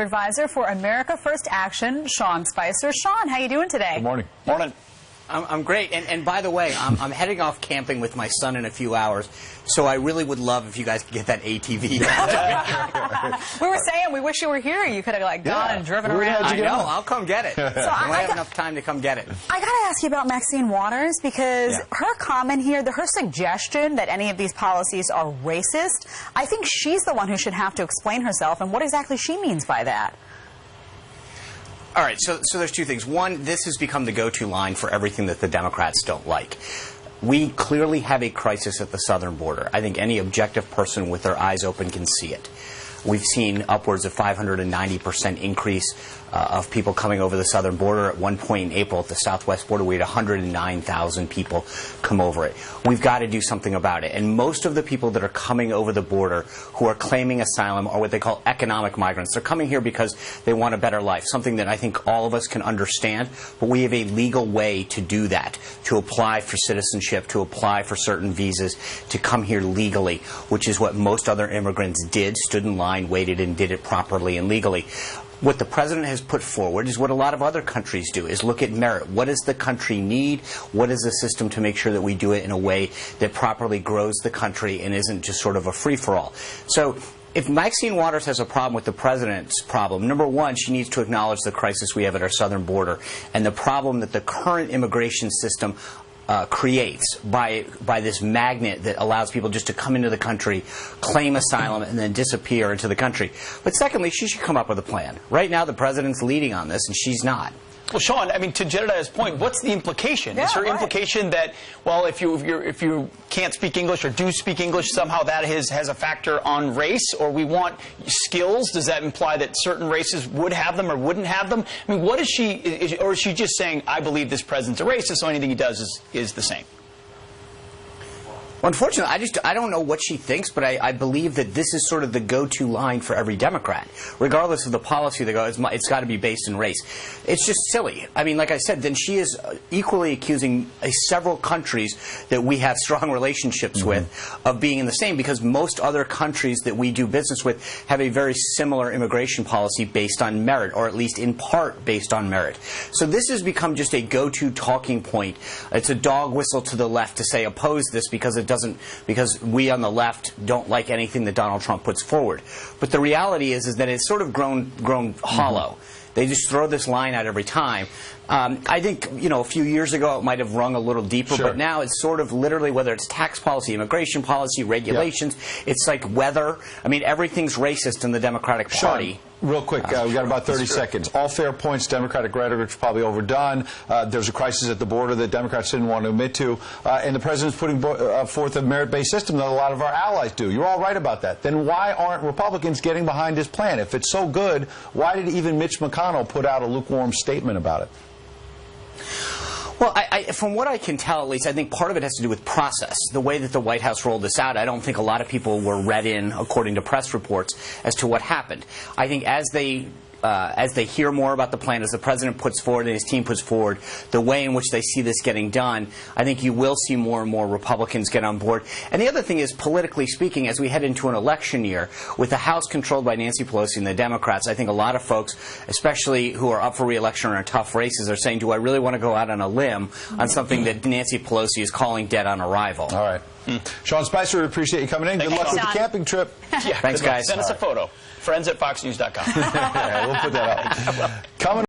advisor for America First Action, Sean Spicer. Sean, how you doing today? Good morning. Morning. I'm great, and by the way, I'm heading off camping with my son in a few hours, so I really would love if you guys could get that ATV. We were saying we wish you were here. You could have gone and driven around. I know. I'll come get it. So I have enough time to come get it. I got to ask you about Maxine Waters, because her comment here, her suggestion that any of these policies are racist, I think she's the one who should have to explain herself and what exactly she means by that. All right, so there's two things. One, this has become the go-to line for everything that the Democrats don't like. We clearly have a crisis at the southern border. I think any objective person with their eyes open can see it. We've seen upwards of 590% increase of people coming over the southern border. At one point in April at the southwest border, we had 109,000 people come over it. We've got to do something about it. And most of the people that are coming over the border who are claiming asylum are what they call economic migrants. They're coming here because they want a better life, something that I think all of us can understand. But we have a legal way to do that, to apply for citizenship, to apply for certain visas, to come here legally, which is what most other immigrants did, stood in line, waited, and did it properly and legally. What the president has put forward is what a lot of other countries do, is look at merit. What does the country need? What is the system to make sure that we do it in a way that properly grows the country and isn't just sort of a free-for-all? So if Maxine Waters has a problem with the president's problem, number one, she needs to acknowledge the crisis we have at our southern border and the problem that the current immigration system creates by this magnet that allows people just to come into the country, claim asylum, and then disappear into the country. But secondly, she should come up with a plan. Right now, the president's leading on this, and she's not. Well, Sean, I mean, to Jedediah's point, what's the implication? Is her implication that, well, if you can't speak English or do speak English, somehow that has a factor on race, or we want skills? Does that imply that certain races would have them or wouldn't have them? I mean, what is she, or is she just saying, I believe this president's a racist, so anything he does is the same? Well, unfortunately, I don't know what she thinks, but I believe that this is sort of the go-to line for every Democrat. Regardless of the policy they go, it's got to be based in race. It's just silly. I mean, like I said, then she is equally accusing several countries that we have strong relationships with of being in the same, because most other countries that we do business with have a very similar immigration policy based on merit, or at least in part based on merit. So this has become just a go-to talking point. It's a dog whistle to the left to say oppose this because because we on the left don't like anything that Donald Trump puts forward. But the reality is that it's sort of grown hollow. They just throw this line out every time. I think, a few years ago it might have rung a little deeper, but now it's sort of literally, whether it's tax policy, immigration policy, regulations, it's like weather. I mean, everything's racist in the Democratic Party. Sean, real quick, we got about 30 seconds. All fair points, Democratic rhetoric's probably overdone. There's a crisis at the border that Democrats didn't want to admit to, and the president's putting forth a merit-based system that a lot of our allies do. You're all right about that. Then why aren't Republicans getting behind his plan? If it's so good, why did even Mitch McConnell put out a lukewarm statement about it? Well, from what I can tell, at least, I think part of it has to do with process. The way that the White House rolled this out, I don't think a lot of people were read in, according to press reports, as to what happened. I think as they hear more about the plan, as the president puts forward and his team puts forward, the way in which they see this getting done, I think you will see more and more Republicans get on board. And the other thing is, politically speaking, as we head into an election year, with the House controlled by Nancy Pelosi and the Democrats, I think a lot of folks, especially who are up for re-election or in tough races, are saying, do I really want to go out on a limb on something that Nancy Pelosi is calling dead on arrival? All right. Sean Spicer, we appreciate you coming in. Good luck with the camping trip. Yeah, thanks, guys. Send us a photo. Friends@foxnews.com. We'll put that up. Coming